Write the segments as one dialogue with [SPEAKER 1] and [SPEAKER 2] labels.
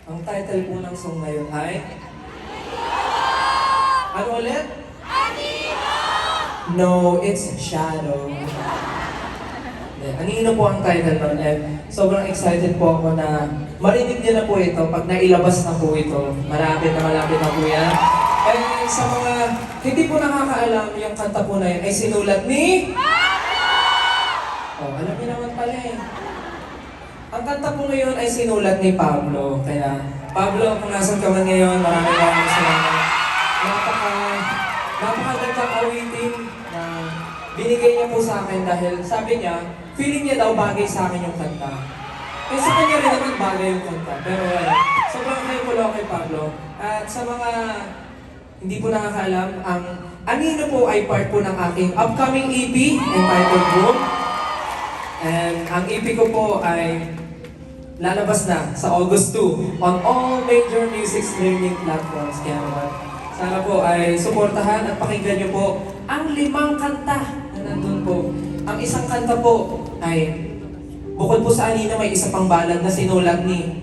[SPEAKER 1] Ang title po ng song ngayon ay... Ano ulit? No, it's Shadow. Anino po ang title nun, and sobrang excited po ako na marinig niyo na po ito pag nailabas na po ito. Malapit na po yan. And sa mga hindi po nakakaalam, yung kanta po na yun ay sinulat ni... Oh, alam niyo naman pala eh. Ang kanta po ngayon ay sinulat ni Pablo. Kaya, Pablo, kung nasan ka man ngayon, maraming salamat. Napakagandang awitin na binigay niya po sa akin dahil sabi niya, feeling niya daw bagay sa akin yung kanta. Eh sa kanya rin naman bagay yung kanta. Pero sobrang kayo kay Pablo. At sa mga hindi po nakakaalam, ang Anino po ay part po ng aking upcoming EP entitled Boom. And ang EP ko po ay lalabas na sa August 2 on all major music streaming platforms. Kaya naman, sana po ay suportahan at pakinggan niyo po ang 5 kanta na nandun po. Ang isang kanta po ay bukod po sa Anino, may isa pang ballad na sinulat ni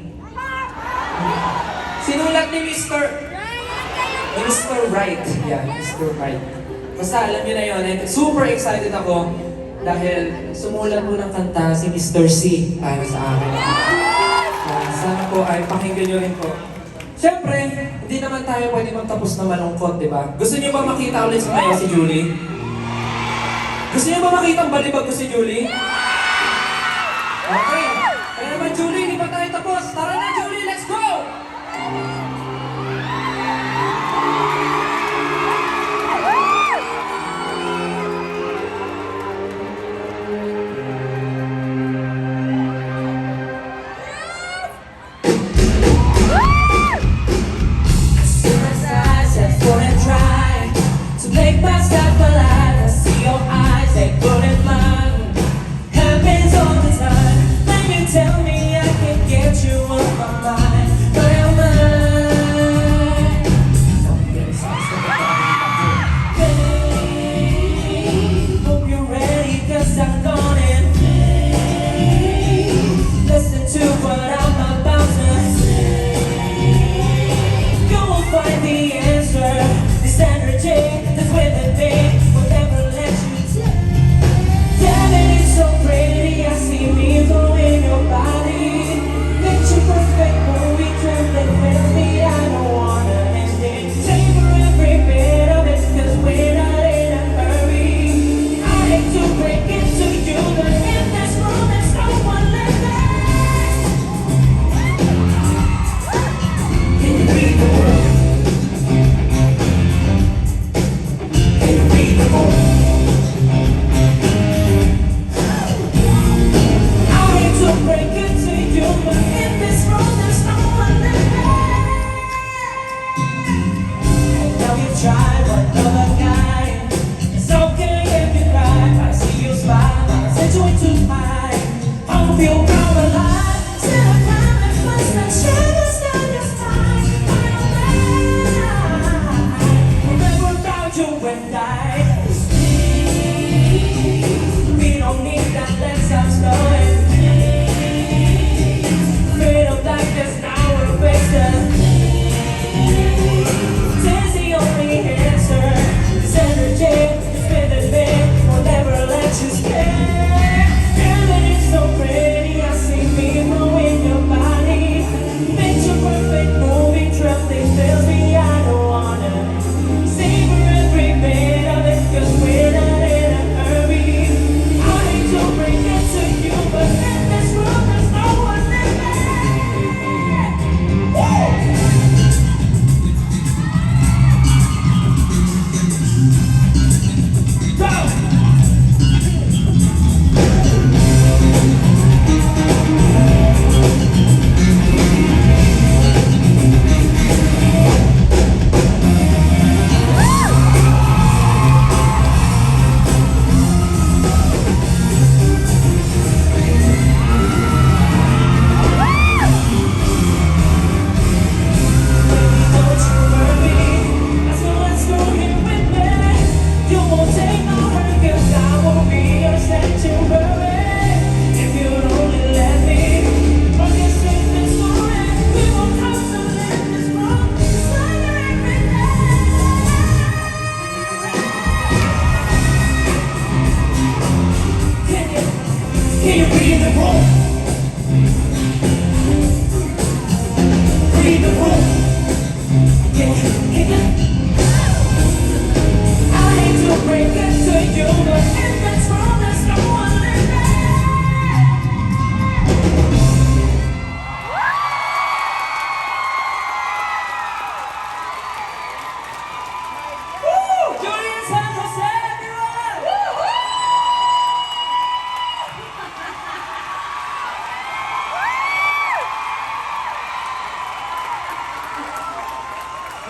[SPEAKER 1] Mr. Right. Yeah, Mr. Right. Basta alam niyo na yun. And super excited ako dahil sumulat po ng kanta si Mr. C para sa akin. Sana po ay pakinggan niyo rin po. Siyempre, hindi naman tayo pwede magtapos na malungkot, di ba? Gusto niyo ba makita ulit sa si Julie? Gusto niyo ba makita ang balibag ko si Julie? Okay. Kaya naman Julie, hindi pa tayo tapos. Tara na Julie, let's go!
[SPEAKER 2] Make myself alive, I see your eyes, they couldn't lie. Happens all the time. Make me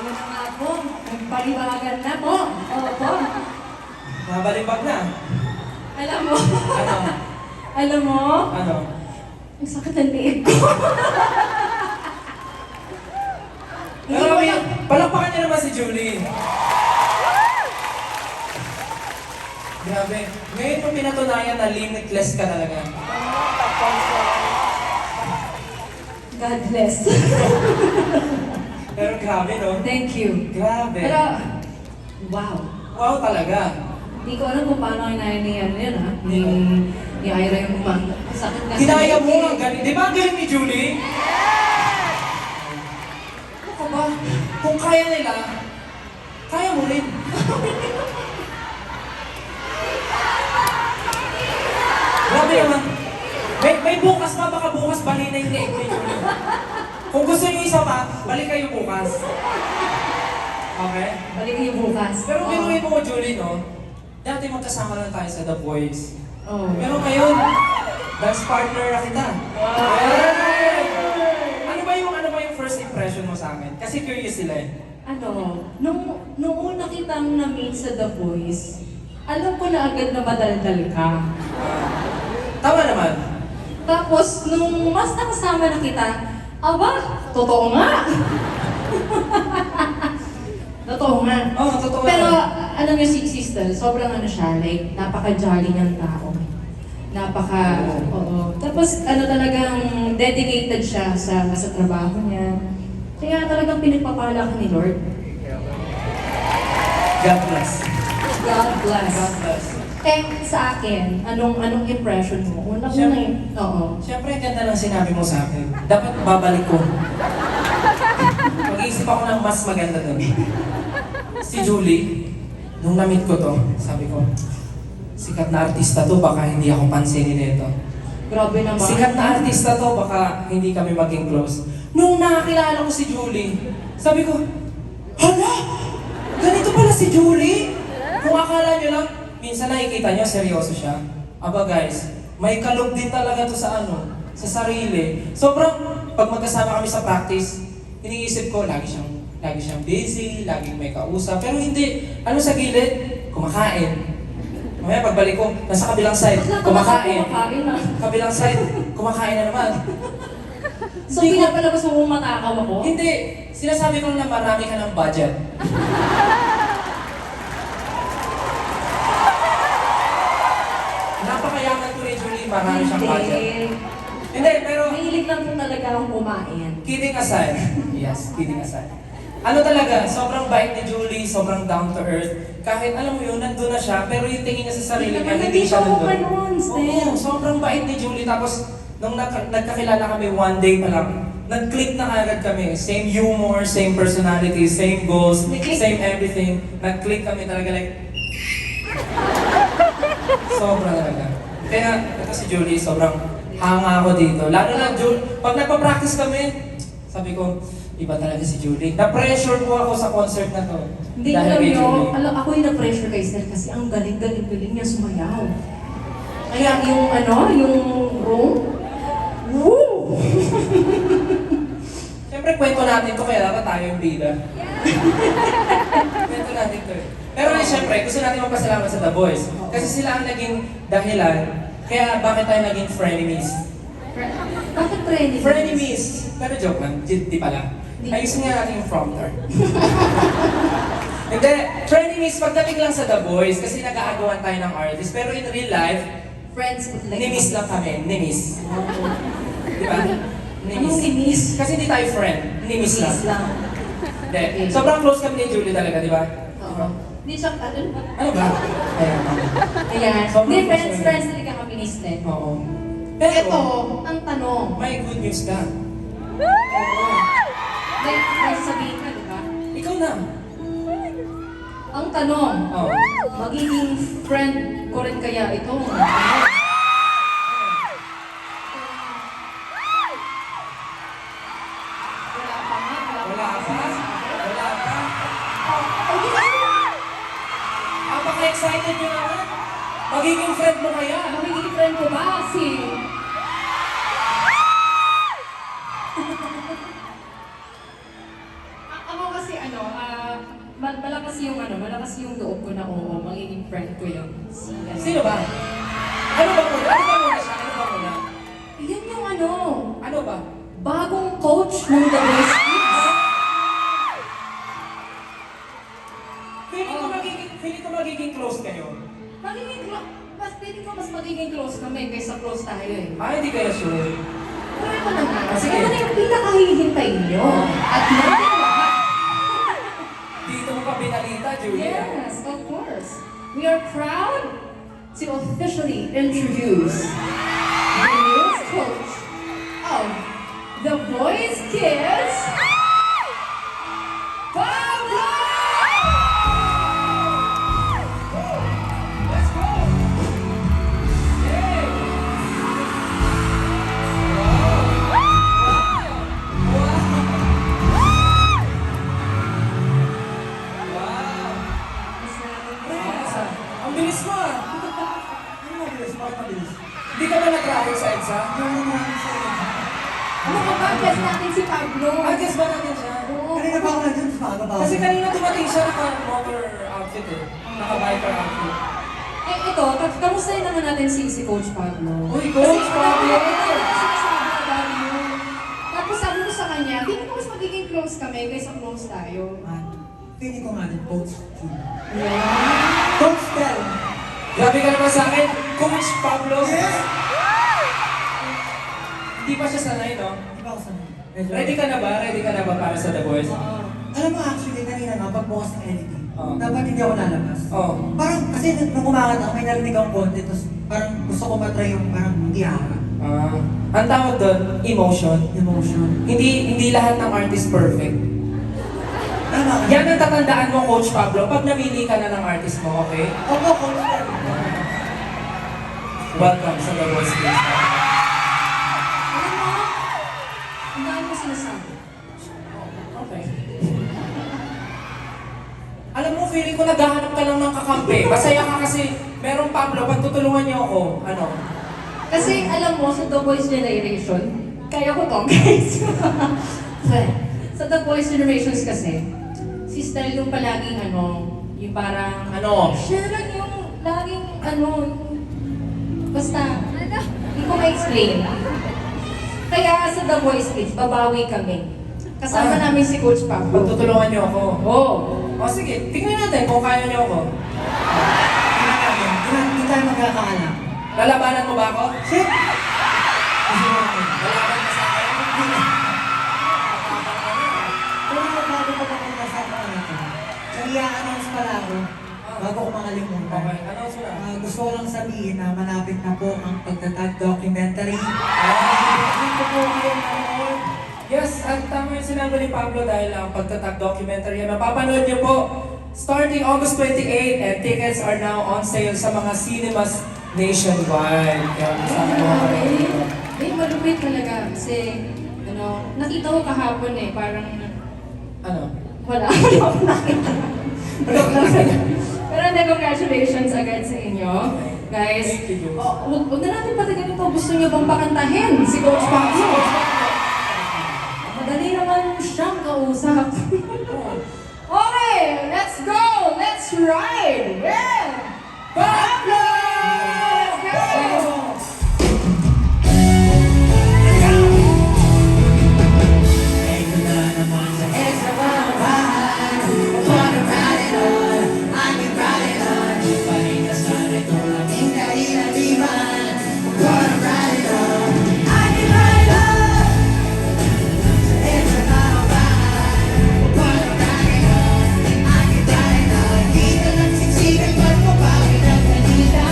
[SPEAKER 2] Ayun na nga po. Nagpaliwagan na po. Opo.
[SPEAKER 1] Nabalimbag na.
[SPEAKER 2] Alam mo.
[SPEAKER 1] Ano?
[SPEAKER 2] Alam mo.
[SPEAKER 1] Ano?
[SPEAKER 2] Ang sakit ng liig ko. Hindi
[SPEAKER 1] Pero
[SPEAKER 2] ko
[SPEAKER 1] kami,
[SPEAKER 2] lang.
[SPEAKER 1] palakpakan niyo naman si Julie. Grabe. Ngayon mo pinatunayan na limitless ka talaga.
[SPEAKER 2] God bless.
[SPEAKER 1] Pero grabe, no?
[SPEAKER 2] Thank you.
[SPEAKER 1] Grabe.
[SPEAKER 2] Pero, wow.
[SPEAKER 1] Wow talaga.
[SPEAKER 2] Hindi ko alam kung paano kinaya ni ano yun, ha? Ni Ira yung sakit na.
[SPEAKER 1] Kinaya mo ang galing. Di ba ang galing ni Julie? Ano ka ba? Kung kaya nila, kaya mo rin. Grabe naman. May bukas pa, baka bukas bali na yung leg ni Julie. Kung gusto niyo isa pa, balik kayo bukas. Okay?
[SPEAKER 2] Balik yung bukas.
[SPEAKER 1] Pero
[SPEAKER 2] Oo.
[SPEAKER 1] binuhin mo ko, Julie, no? Dati magkasama lang tayo sa The Boys.
[SPEAKER 2] Oo.
[SPEAKER 1] Pero ngayon, dance partner na kita. Hey! Ano ba yung first impression mo sa akin? Kasi curious sila eh.
[SPEAKER 2] Ano, nung una kitang na-meet sa The Voice, alam ko na agad na madaldal ka.
[SPEAKER 1] Tama naman.
[SPEAKER 2] Tapos, nung mas nakasama na kita, aba, totoo nga. Totoo nga.
[SPEAKER 1] Oo, totoo
[SPEAKER 2] Pero,
[SPEAKER 1] naman.
[SPEAKER 2] alam niyo si Sister, sobrang ano siya, like, napaka-jolly niyang tao. Oo. Tapos, talagang dedicated siya sa trabaho niya. Kaya talagang pinagpapala ka ni Lord.
[SPEAKER 1] God bless.
[SPEAKER 2] God bless.
[SPEAKER 1] God bless.
[SPEAKER 2] Eh, sa akin, anong impression mo? Una
[SPEAKER 1] Siyempre.
[SPEAKER 2] Oo.
[SPEAKER 1] Siyempre, ganda ng sinabi mo sa akin. Dapat babalik ko. Mag-iisip ako ng mas maganda doon. Si Julie, nung na-meet ko to, sabi ko, sikat na artista to, baka hindi ako pansinin nito.
[SPEAKER 2] Grabe naman.
[SPEAKER 1] Sikat na artista to, baka hindi kami maging close. Nung nakakilala ko si Julie, sabi ko, hala! Ganito pala si Julie? Kung akala nyo lang, minsan nakikita nyo, seryoso siya. Aba guys, may kalog din talaga to sa sa sarili. Sobrang, pag magkasama kami sa practice, iniisip ko, lagi siyang busy, laging may kausap. Pero hindi, sa gilid, kumakain. Mamaya pagbalik ko, nasa kabilang side, kumakain.
[SPEAKER 2] Kumakain na.
[SPEAKER 1] Kabilang side, kumakain na naman.
[SPEAKER 2] So,
[SPEAKER 1] Hindi ko-
[SPEAKER 2] pinapalabas mo matakaw ako?
[SPEAKER 1] Hindi, sinasabi ko lang na marami ka ng budget. Napakayaman ko rin, Julie, marami siyang budget. Hindi, pero
[SPEAKER 2] Mahilig lang po talaga akong kumain.
[SPEAKER 1] kidding aside, yes, kidding aside. Ano talaga, sobrang bait ni Julie, sobrang down to earth. Kahit alam mo yun, nandun na siya, pero yung tingin niya sa sarili niya, hindi siya
[SPEAKER 2] Nandito ako
[SPEAKER 1] nandun.
[SPEAKER 2] pa noon, Steph.
[SPEAKER 1] Oo, sobrang bait ni Julie. Tapos, nung nagkakilala kami one day pa lang, nag-click na agad kami. Same humor, same personality, same goals,
[SPEAKER 2] Nag-click?
[SPEAKER 1] same everything. Nag-click kami talaga like... Sobra talaga. Kaya, ito si Julie, sobrang hanga ako dito. Lalo na, pag nagpa-practice kami, sabi ko, iba talaga si Julie. Na-pressure po ako sa concert na to.
[SPEAKER 2] Hindi
[SPEAKER 1] Dahil
[SPEAKER 2] alam
[SPEAKER 1] kay
[SPEAKER 2] nyo,
[SPEAKER 1] Julie.
[SPEAKER 2] ako yung na-pressure kay Sir kasi ang galing-galing niya sumayaw. Kaya yung yung room, woo!
[SPEAKER 1] Siyempre, kwento natin to, kaya dapat tayo yung bida. Kwento natin to eh. Pero siyempre, gusto natin magpasalamat sa The Boys. Kasi sila ang naging dahilan, kaya bakit tayo naging frenemies.
[SPEAKER 2] Bakit training?
[SPEAKER 1] Frenemies! Pero joke lang, di pala. Ayusin nga natin yung prompter. Hindi, frenemies, pagdating lang sa The Boys, kasi nag-aagawan tayo ng artist. Pero in real life,
[SPEAKER 2] Friends with like...
[SPEAKER 1] nimis lang kami, nimis. Di ba?
[SPEAKER 2] Anong nimis?
[SPEAKER 1] Kasi hindi tayo friend, nimis lang.
[SPEAKER 2] Nimis lang.
[SPEAKER 1] Hindi. Sobrang close kami ni Julie talaga, di ba?
[SPEAKER 2] Oo. Hindi siya,
[SPEAKER 1] Ano ba? Ayan.
[SPEAKER 2] Ayan.
[SPEAKER 1] Sobrang
[SPEAKER 2] Hindi,
[SPEAKER 1] close
[SPEAKER 2] friends talaga kami ni Steph.
[SPEAKER 1] Oo.
[SPEAKER 2] Pero
[SPEAKER 1] Pero,
[SPEAKER 2] ito, ang tanong.
[SPEAKER 1] may good news ka.
[SPEAKER 2] Oo. May sabihin ka, di ba?
[SPEAKER 1] Ikaw na.
[SPEAKER 2] Ang tanong,
[SPEAKER 1] Oo.
[SPEAKER 2] magiging friend ko rin kaya ito. Wala pa nga,
[SPEAKER 1] Wala pa. Wala pa.
[SPEAKER 2] Okay.
[SPEAKER 1] Napaka-excited nyo naman. Magiging friend mo kaya.
[SPEAKER 2] Magiging friend ko ba si... Ako kasi malakas yung malakas yung loob ko na oo, magiging friend ko yung
[SPEAKER 1] Sino ba? Ano ba muna? Ano ba muna siya? Ano ba muna?
[SPEAKER 2] Yun yung
[SPEAKER 1] Ano ba?
[SPEAKER 2] bagong coach ng The Boys Kids.
[SPEAKER 1] Feeling ko magiging close kayo.
[SPEAKER 2] Feeling ko mas magiging close kami kaysa close tayo eh.
[SPEAKER 1] Hindi kaya sure.
[SPEAKER 2] Pero ko naman, kasi
[SPEAKER 1] Sige.
[SPEAKER 2] ano na yung pinakahihintayin nyo. At natin lahat.
[SPEAKER 1] Dito mo pa binalita, Julia.
[SPEAKER 2] Yes, of course. We are proud to officially introduce the newest coach of The Boys Kids, Pablo!
[SPEAKER 1] Let's go! Yay! Wow!
[SPEAKER 2] Mas natin
[SPEAKER 1] Ang bilis mo ah!
[SPEAKER 3] Ano mabilis? Bakit mabilis?
[SPEAKER 1] Hindi ka ba na-traffic sa EDSA?
[SPEAKER 2] Ano ka ba? Guess natin si Pablo.
[SPEAKER 1] Guess ba natin siya?
[SPEAKER 2] Oo.
[SPEAKER 3] Kanina pa ako nandun, mas maaga pa ako.
[SPEAKER 1] Kasi kanina dumating siya naka-motor outfit eh. Naka-biker outfit.
[SPEAKER 2] Ito, kamustahin naman natin si Coach Pablo.
[SPEAKER 1] Uy, Coach
[SPEAKER 2] Kasi,
[SPEAKER 1] Pablo!
[SPEAKER 2] Ito yung sinasabi ko about you. Tapos sabi ko sa kanya, hindi ko mas magiging close kami kaysa close tayo.
[SPEAKER 3] Feeling ko nga din, Coach Chu.
[SPEAKER 2] Yeah.
[SPEAKER 3] Coach Del!
[SPEAKER 1] Grabe ka naman sa akin, Coach Pablo!
[SPEAKER 3] Yes!
[SPEAKER 1] Hindi pa siya sanay, no?
[SPEAKER 3] Di ba ako sanay?
[SPEAKER 1] Ready ka na ba? Ready ka na ba para sa The Voice?
[SPEAKER 2] Oo.
[SPEAKER 3] Alam mo actually, kanina nga, pagbukas ng editing,
[SPEAKER 1] Oo.
[SPEAKER 3] dapat hindi ako lalabas.
[SPEAKER 1] Oo.
[SPEAKER 3] Parang, kasi nung kumakat ako, may narinig akong konti, tapos parang gusto ko matry yung parang hindi harap.
[SPEAKER 1] Ang tawag doon, emotion.
[SPEAKER 3] Emotion.
[SPEAKER 1] Hindi lahat ng artist perfect.
[SPEAKER 3] Tama ka.
[SPEAKER 1] Yan ang tatandaan mo, Coach Pablo, pag namili ka na ng artist mo, okay?
[SPEAKER 3] Opo, Coach Del.
[SPEAKER 1] Welcome sa The Voice Kids.
[SPEAKER 2] Alam mo, ang dami mo sinasabi.
[SPEAKER 1] Okay. Alam mo, feeling ko naghahanap ka lang ng kakampi. Masaya ka kasi merong Pablo, pagtutulungan niyo ako. Ano?
[SPEAKER 2] Kasi alam mo, sa The Voice Generation, kaya ko to, guys. Sa The Voice Generations kasi, si Stel yung palaging yung parang,
[SPEAKER 1] Ano?
[SPEAKER 2] siya lang yung laging basta, hindi ko ma-explain. Kaya sa The Voice Kids, babawi kami. Kasama namin si Coach Pablo.
[SPEAKER 1] Pagtutulungan niyo ako.
[SPEAKER 2] Oo.
[SPEAKER 1] O sige, tingnan natin kung kaya niyo ako.
[SPEAKER 3] Hindi tayo magkakaalam.
[SPEAKER 1] Lalabanan mo ba ako?
[SPEAKER 3] Shit! Kasi naman.
[SPEAKER 1] Lalaban ka sa akin?
[SPEAKER 3] Pero bago ko pa kung kasama ko nito, i-announce pala ako, bago ko makalimutan.
[SPEAKER 1] Okay, announce mo na.
[SPEAKER 3] Gusto ko lang sabihin na malapit na po ang pagtatag documentary. Hindi po kayo manood.
[SPEAKER 1] Yes, at tama yung sinabi ni Pablo dahil ang pagtatag documentary yan. Mapapanood niyo po starting August 28 and tickets are now on sale sa mga cinemas nationwide. Kaya kasama mo ako.
[SPEAKER 2] Malupit talaga kasi, nakita ko kahapon parang,
[SPEAKER 1] Ano?
[SPEAKER 2] wala akong nakita. Pero hindi, congratulations agad sa inyo. Guys,
[SPEAKER 1] Thank you.
[SPEAKER 2] huwag na natin patagalin ito. Gusto niyo bang pakantahin si Coach Pablo? Madali naman siyang kausap. Okay, let's go! Let's ride! Yeah! Pablo! Let's go!
[SPEAKER 4] Di ka lang siksikan, ba't mo bakit ang kanina?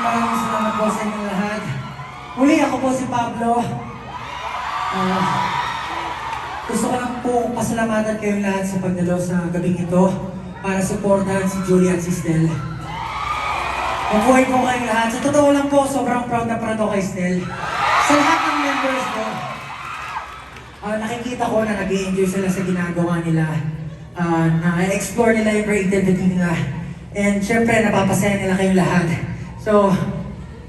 [SPEAKER 3] maraming salamat po sa inyong lahat. Muli, ako po si Pablo. Gusto ko lang po pasalamatan kayong lahat sa pagdalo sa gabing ito para suportahan si Julie at si Stel. Mabuhay po kayong lahat. Sa totoo lang po, sobrang proud na proud ako kay Stel. Sa lahat ng members ko, nakikita ko na nag-i-enjoy sila sa ginagawa nila. Na-explore nila yung creativity nila. And syempre, napapasaya nila kayong lahat. So,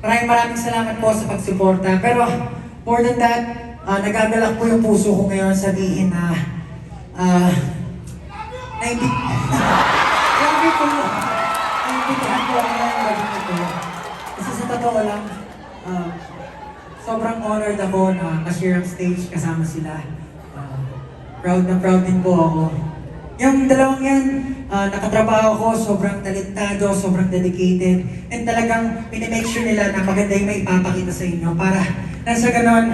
[SPEAKER 3] maraming salamat po sa pagsuporta. Pero, more than that, nagagalak po yung puso ko ngayon sabihin na naimbitahan po ako ngayong gabing ito. Kasi sa totoo lang, sobrang honored ako na ma-share ang stage kasama sila. Proud na proud din po ako. Yung dalawang yan, nakatrabaho ko, sobrang talentado, sobrang dedicated, and talagang pinimake sure nila na maganda yung may ipapakita sa inyo para nasa ganon,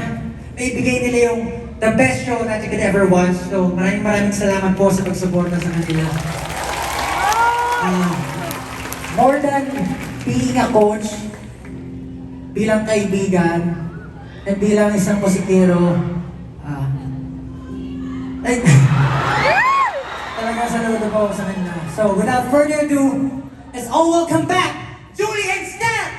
[SPEAKER 3] may ibigay nila yung the best show that you could ever watch. So maraming salamat po sa pagsuporta sa kanila. More than being a coach, bilang kaibigan, at bilang isang musikero, talaga saludo po ako sa kanila. So without further ado, let's all welcome back Julie and Stan!